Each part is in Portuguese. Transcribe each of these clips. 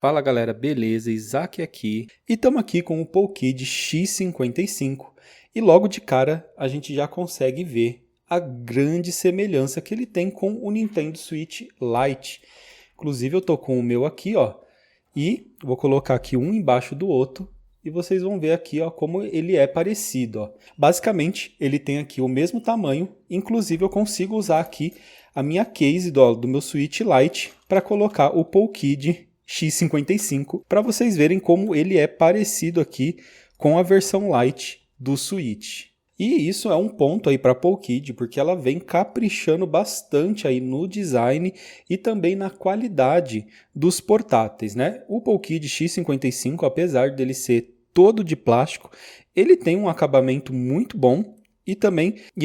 Fala galera, beleza? Isaac aqui e estamos aqui com o PoleKid X55 e logo de cara a gente já consegue ver a grande semelhança que ele tem com o Nintendo Switch Lite. Inclusive eu tô com o meu aqui, ó, e vou colocar aqui um embaixo do outro e vocês vão ver aqui, ó, como ele é parecido, ó. Basicamente ele tem aqui o mesmo tamanho, inclusive eu consigo usar aqui a minha case do meu Switch Lite para colocar o PoleKid X55 para vocês verem como ele é parecido aqui com a versão Lite do Switch. E isso é um ponto aí para a PoleKid, porque ela vem caprichando bastante aí no design e também na qualidade dos portáteis, né? O PoleKid X55, apesar dele ser todo de plástico, ele tem um acabamento muito bom e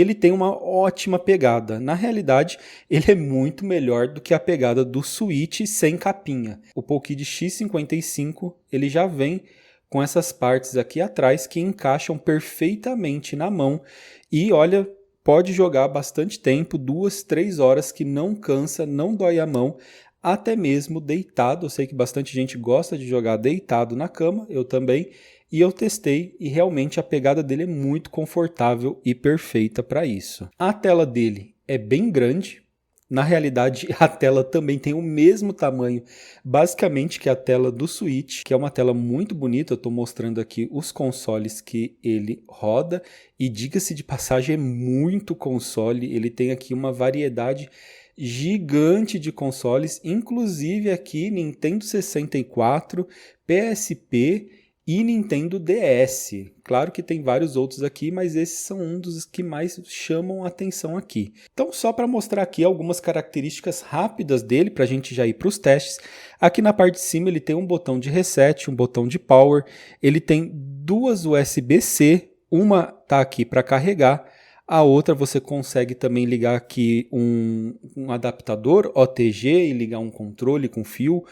ele tem uma ótima pegada. Na realidade, ele é muito melhor do que a pegada do Switch sem capinha. O PoleKid X55 ele já vem com essas partes aqui atrás que encaixam perfeitamente na mão e olha, pode jogar bastante tempo, 2, 3 horas que não cansa, não dói a mão, até mesmo deitado. Eu sei que bastante gente gosta de jogar deitado na cama, eu também. E eu testei e realmente a pegada dele é muito confortável e perfeita para isso. A tela dele é bem grande. Na realidade, a tela também tem o mesmo tamanho, basicamente, que a tela do Switch, que é uma tela muito bonita. Eu estou mostrando aqui os consoles que ele roda. E diga-se de passagem, é muito console. Ele tem aqui uma variedade gigante de consoles, inclusive aqui Nintendo 64, PSP e Nintendo DS. Claro que tem vários outros aqui, mas esses são um dos que mais chamam a atenção aqui. Então, só para mostrar aqui algumas características rápidas dele, para a gente já ir para os testes. Aqui na parte de cima ele tem um botão de reset, um botão de power, ele tem duas USB-C, uma tá aqui para carregar, a outra você consegue também ligar aqui um adaptador OTG e ligar um controle com fio,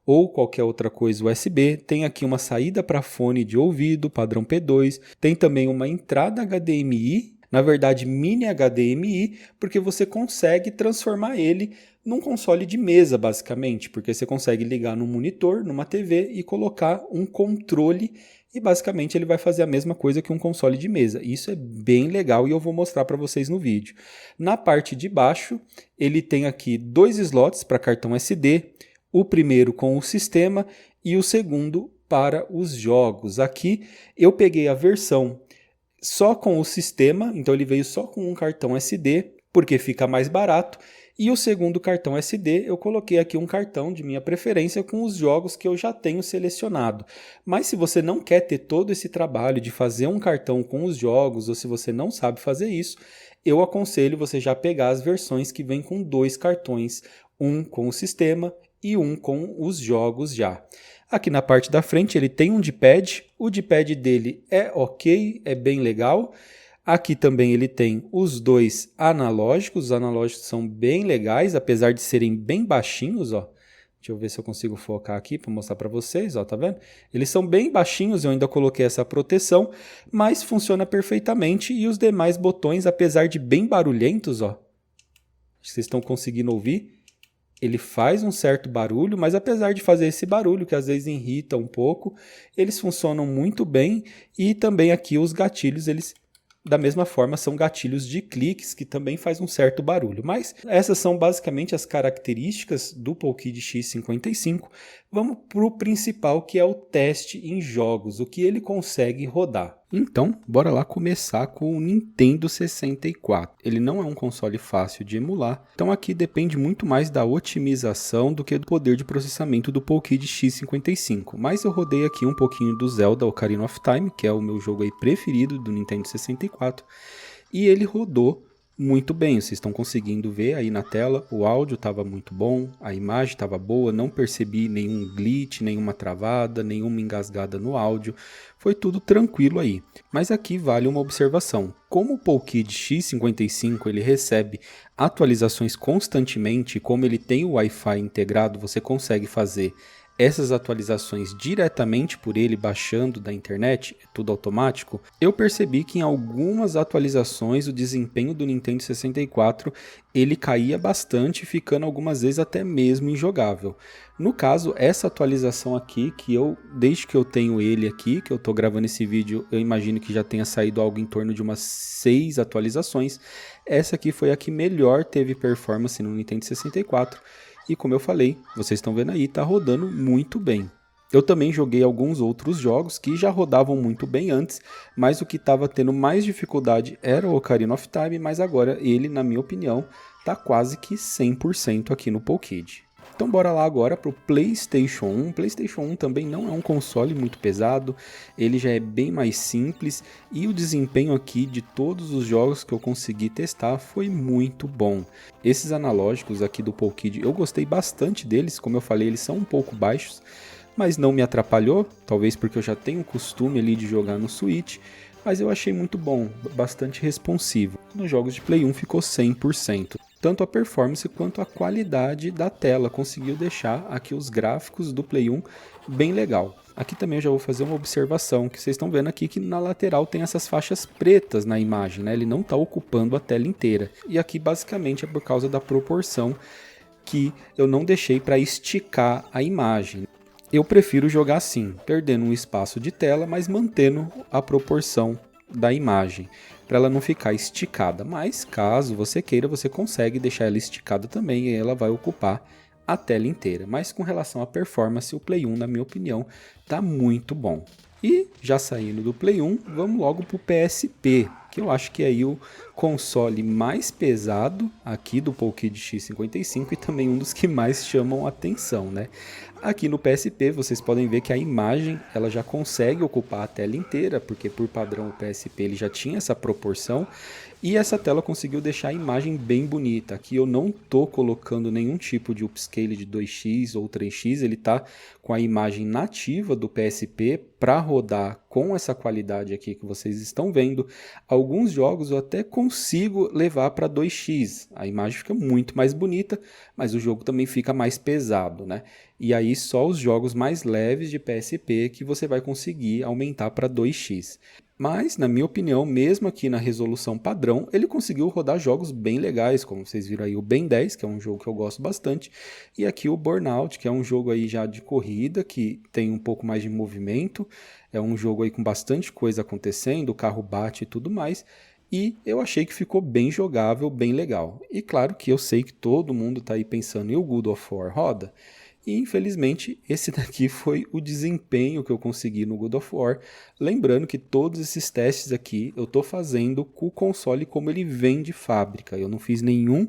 ou qualquer outra coisa USB. Tem aqui uma saída para fone de ouvido, padrão P2. Tem também uma entrada HDMI, na verdade mini HDMI, porque você consegue transformar ele num console de mesa, basicamente, porque você consegue ligar num monitor, numa TV e colocar um controle e basicamente ele vai fazer a mesma coisa que um console de mesa. Isso é bem legal e eu vou mostrar para vocês no vídeo. Na parte de baixo, ele tem aqui dois slots para cartão SD, o primeiro com o sistema e o segundo para os jogos. Aqui eu peguei a versão só com o sistema, então ele veio só com um cartão SD, porque fica mais barato. E o segundo cartão SD, eu coloquei aqui um cartão de minha preferência com os jogos que eu já tenho selecionado. Mas se você não quer ter todo esse trabalho de fazer um cartão com os jogos, ou se você não sabe fazer isso, eu aconselho você já pegar as versões que vêm com dois cartões, um com o sistema e um com os jogos já. Aqui na parte da frente ele tem um D-pad, o D-pad dele é ok, é bem legal. Aqui também ele tem os dois analógicos, os analógicos são bem legais, apesar de serem bem baixinhos, ó. Deixa eu ver se eu consigo focar aqui para mostrar para vocês, ó, tá vendo? Eles são bem baixinhos, eu ainda coloquei essa proteção, mas funciona perfeitamente e os demais botões, apesar de bem barulhentos, ó, vocês estão conseguindo ouvir? Ele faz um certo barulho, mas apesar de fazer esse barulho, que às vezes irrita um pouco, eles funcionam muito bem e também aqui os gatilhos, eles da mesma forma são gatilhos de cliques que também faz um certo barulho. Mas essas são basicamente as características do PoleKid X55. Vamos para o principal, que é o teste em jogos, o que ele consegue rodar. Então, bora lá começar com o Nintendo 64. Ele não é um console fácil de emular, então aqui depende muito mais da otimização do que do poder de processamento do PoleKid X55. Mas eu rodei aqui um pouquinho do Zelda Ocarina of Time, que é o meu jogo aí preferido do Nintendo 64, e ele rodou muito bem. Vocês estão conseguindo ver aí na tela, o áudio estava muito bom, a imagem estava boa, não percebi nenhum glitch, nenhuma travada, nenhuma engasgada no áudio, foi tudo tranquilo aí. Mas aqui vale uma observação, como o PoleKid X55 ele recebe atualizações constantemente, como ele tem o Wi-Fi integrado, você consegue fazer essas atualizações diretamente por ele baixando da internet, é tudo automático, eu percebi que em algumas atualizações o desempenho do Nintendo 64 ele caía bastante, ficando algumas vezes até mesmo injogável. No caso, essa atualização aqui, desde que eu tenho ele aqui, que eu tô gravando esse vídeo, eu imagino que já tenha saído algo em torno de umas 6 atualizações. Essa aqui foi a que melhor teve performance no Nintendo 64. E como eu falei, vocês estão vendo aí, tá rodando muito bem. Eu também joguei alguns outros jogos que já rodavam muito bem antes, mas o que estava tendo mais dificuldade era o Ocarina of Time, mas agora ele, na minha opinião, tá quase que 100% aqui no Pokédex. Então bora lá agora para o PlayStation 1. O PlayStation 1 também não é um console muito pesado, ele já é bem mais simples e o desempenho aqui de todos os jogos que eu consegui testar foi muito bom. Esses analógicos aqui do Pokédex, eu gostei bastante deles, como eu falei, eles são um pouco baixos, mas não me atrapalhou, talvez porque eu já tenho o costume ali de jogar no Switch, mas eu achei muito bom, bastante responsivo. Nos jogos de Play 1 ficou 100%. Tanto a performance quanto a qualidade da tela, conseguiu deixar aqui os gráficos do Play 1 bem legal. Aqui também eu já vou fazer uma observação, que vocês estão vendo aqui que na lateral tem essas faixas pretas na imagem, né? Ele não está ocupando a tela inteira. E aqui basicamente é por causa da proporção que eu não deixei para esticar a imagem. Eu prefiro jogar assim, perdendo um espaço de tela, mas mantendo a proporção da imagem, para ela não ficar esticada. Mas caso você queira, você consegue deixar ela esticada também e ela vai ocupar a tela inteira. Mas com relação à performance, o Play 1, na minha opinião, tá muito bom. E já saindo do Play 1, vamos logo para o PSP, que eu acho que é aí o console mais pesado aqui do Pokédex X55 e também um dos que mais chamam a atenção, né? Aqui no PSP vocês podem ver que a imagem ela já consegue ocupar a tela inteira, porque por padrão o PSP ele já tinha essa proporção, e essa tela conseguiu deixar a imagem bem bonita. Aqui eu não estou colocando nenhum tipo de upscale de 2x ou 3x, ele está com a imagem nativa do PSP para rodar com essa qualidade aqui que vocês estão vendo. Alguns jogos eu até consigo levar para 2x, a imagem fica muito mais bonita, mas o jogo também fica mais pesado, né? E aí só os jogos mais leves de PSP que você vai conseguir aumentar para 2x. Mas, na minha opinião, mesmo aqui na resolução padrão, ele conseguiu rodar jogos bem legais, como vocês viram aí o Ben 10, que é um jogo que eu gosto bastante, e aqui o Burnout, que é um jogo aí já de corrida, que tem um pouco mais de movimento, é um jogo aí com bastante coisa acontecendo, o carro bate e tudo mais, e eu achei que ficou bem jogável, bem legal. E claro que eu sei que todo mundo está aí pensando, e o God of War roda? E infelizmente esse daqui foi o desempenho que eu consegui no God of War. Lembrando que todos esses testes aqui eu estou fazendo com o console como ele vem de fábrica. Eu não fiz nenhum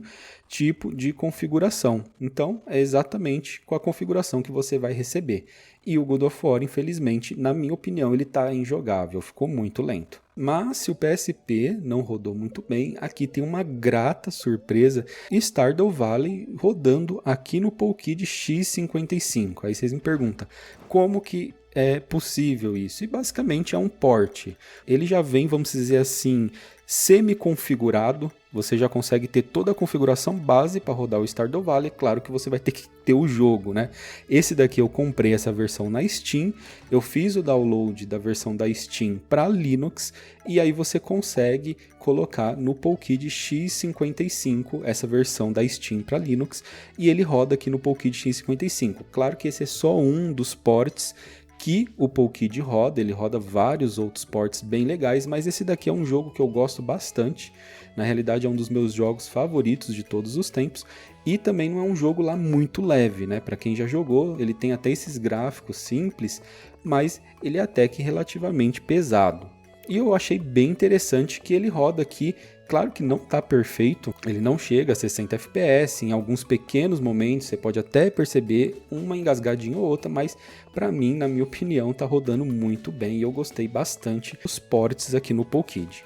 tipo de configuração. Então é exatamente com a configuração que você vai receber. E o God of War, infelizmente, na minha opinião, ele está injogável, ficou muito lento. Mas se o PSP não rodou muito bem, aqui tem uma grata surpresa, Stardew Valley rodando aqui no Pokédex X55. Aí vocês me perguntam, como que é possível isso? E basicamente é um port. Ele já vem, vamos dizer assim, semi-configurado. Você já consegue ter toda a configuração base para rodar o Stardew Valley. Claro que você vai ter que ter o jogo, né? Esse daqui eu comprei essa versão na Steam. Eu fiz o download da versão da Steam para Linux. E aí você consegue colocar no Pokédex X55 essa versão da Steam para Linux. E ele roda aqui no Pokédex X55. Claro que esse é só um dos ports que o Pokédex roda, ele roda vários outros ports bem legais, mas esse daqui é um jogo que eu gosto bastante, na realidade é um dos meus jogos favoritos de todos os tempos, e também não é um jogo lá muito leve, né? Para quem já jogou, ele tem até esses gráficos simples, mas ele é até que relativamente pesado. E eu achei bem interessante que ele roda aqui, claro que não está perfeito, ele não chega a 60 FPS, em alguns pequenos momentos você pode até perceber uma engasgadinha ou outra, mas para mim, na minha opinião, está rodando muito bem e eu gostei bastante dos ports aqui no Pokédex.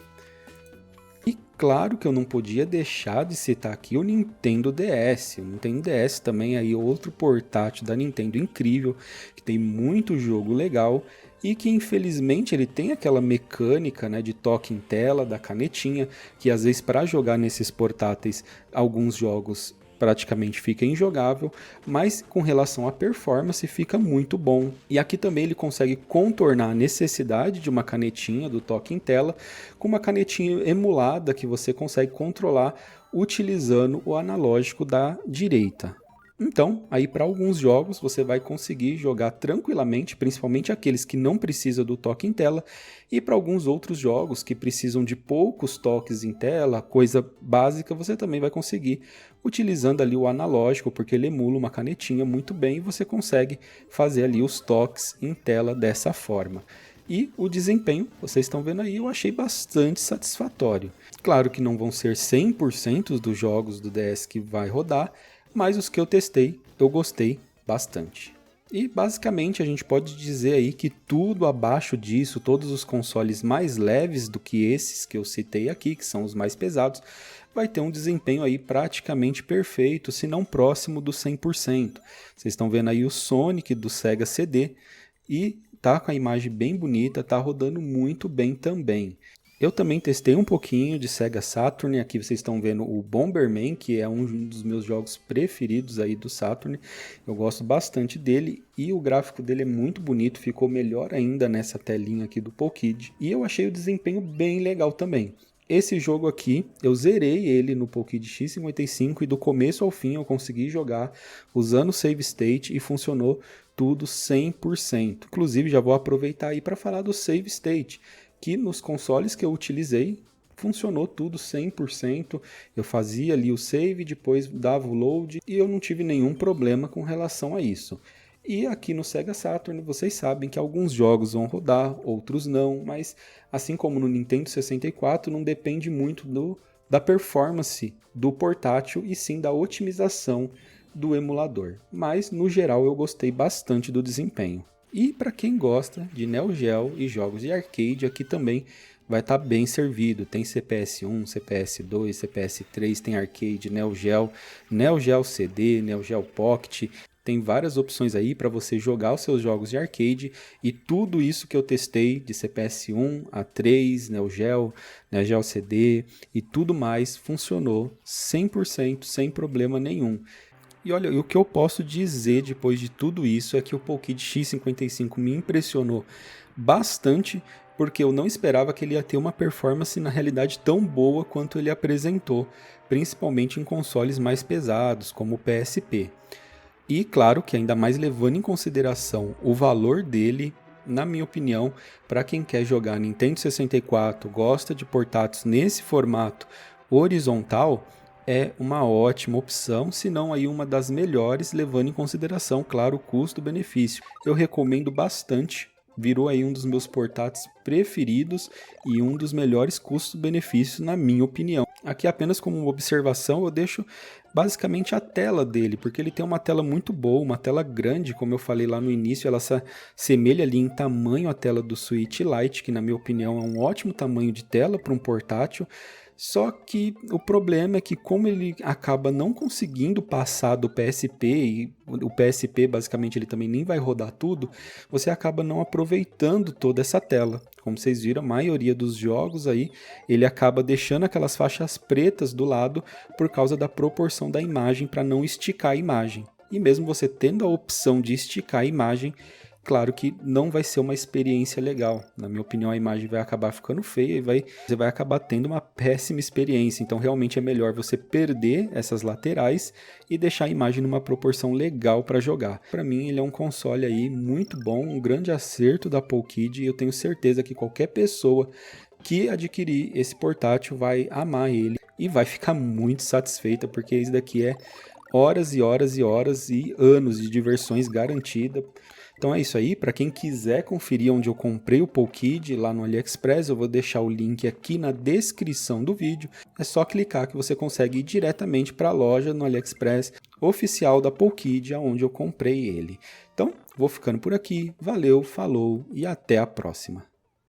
E claro que eu não podia deixar de citar aqui o Nintendo DS. O Nintendo DS também é aí outro portátil da Nintendo incrível, que tem muito jogo legal e que infelizmente ele tem aquela mecânica, né, de toque em tela da canetinha, que às vezes para jogar nesses portáteis alguns jogos praticamente fica injogável, mas com relação à performance fica muito bom. E aqui também ele consegue contornar a necessidade de uma canetinha do toque em tela com uma canetinha emulada que você consegue controlar utilizando o analógico da direita. Então, aí para alguns jogos você vai conseguir jogar tranquilamente, principalmente aqueles que não precisam do toque em tela, e para alguns outros jogos que precisam de poucos toques em tela, coisa básica, você também vai conseguir utilizando ali o analógico, porque ele emula uma canetinha muito bem e você consegue fazer ali os toques em tela dessa forma. E o desempenho, vocês estão vendo aí, eu achei bastante satisfatório. Claro que não vão ser 100% dos jogos do DS que vai rodar, mas os que eu testei, eu gostei bastante. E basicamente a gente pode dizer aí que tudo abaixo disso, todos os consoles mais leves do que esses que eu citei aqui, que são os mais pesados, vai ter um desempenho aí praticamente perfeito, se não próximo do 100%. Vocês estão vendo aí o Sonic do Sega CD e tá com a imagem bem bonita, tá rodando muito bem também. Eu também testei um pouquinho de Sega Saturn, aqui vocês estão vendo o Bomberman, que é um dos meus jogos preferidos aí do Saturn. Eu gosto bastante dele e o gráfico dele é muito bonito, ficou melhor ainda nessa telinha aqui do PoleKid. E eu achei o desempenho bem legal também. Esse jogo aqui, eu zerei ele no PoleKid X55 e do começo ao fim eu consegui jogar usando o Save State e funcionou tudo 100%. Inclusive já vou aproveitar aí para falar do Save State, que nos consoles que eu utilizei funcionou tudo 100%, eu fazia ali o save, depois dava o load e eu não tive nenhum problema com relação a isso. E aqui no Sega Saturn vocês sabem que alguns jogos vão rodar, outros não, mas assim como no Nintendo 64 não depende muito da performance do portátil e sim da otimização do emulador. Mas no geral eu gostei bastante do desempenho. E para quem gosta de Neo Geo e jogos de arcade, aqui também vai estar bem servido. Tem CPS 1, CPS 2, CPS 3, tem arcade, Neo Geo CD, Neo Geo Pocket. Tem várias opções aí para você jogar os seus jogos de arcade e tudo isso que eu testei de CPS 1 a 3, Neo Geo CD e tudo mais funcionou 100% sem problema nenhum. E olha, o que eu posso dizer depois de tudo isso é que o PoleKid X55 me impressionou bastante, porque eu não esperava que ele ia ter uma performance na realidade tão boa quanto ele apresentou, principalmente em consoles mais pesados, como o PSP. E claro que ainda mais levando em consideração o valor dele, na minha opinião, para quem quer jogar Nintendo 64, gosta de portáteis nesse formato horizontal, é uma ótima opção, se não aí uma das melhores, levando em consideração, claro, o custo-benefício. Eu recomendo bastante, virou aí um dos meus portáteis preferidos e um dos melhores custos-benefícios na minha opinião. Aqui apenas como uma observação eu deixo basicamente a tela dele, porque ele tem uma tela muito boa, uma tela grande, como eu falei lá no início, ela se assemelha ali em tamanho à tela do Switch Lite, que na minha opinião é um ótimo tamanho de tela para um portátil. Só que o problema é que como ele acaba não conseguindo passar do PSP, e o PSP basicamente ele também nem vai rodar tudo, você acaba não aproveitando toda essa tela. Como vocês viram, a maioria dos jogos aí, ele acaba deixando aquelas faixas pretas do lado por causa da proporção da imagem para não esticar a imagem. E mesmo você tendo a opção de esticar a imagem, claro que não vai ser uma experiência legal. Na minha opinião, a imagem vai acabar ficando feia e você vai acabar tendo uma péssima experiência. Então, realmente é melhor você perder essas laterais e deixar a imagem numa proporção legal para jogar. Para mim, ele é um console aí muito bom, um grande acerto da PoleKid e eu tenho certeza que qualquer pessoa que adquirir esse portátil vai amar ele e vai ficar muito satisfeita, porque isso daqui é horas e horas e horas e anos de diversões garantida. Então é isso aí, para quem quiser conferir onde eu comprei o PoleKid lá no AliExpress, eu vou deixar o link aqui na descrição do vídeo. É só clicar que você consegue ir diretamente para a loja no AliExpress oficial da PoleKid, onde eu comprei ele. Então, vou ficando por aqui, valeu, falou e até a próxima.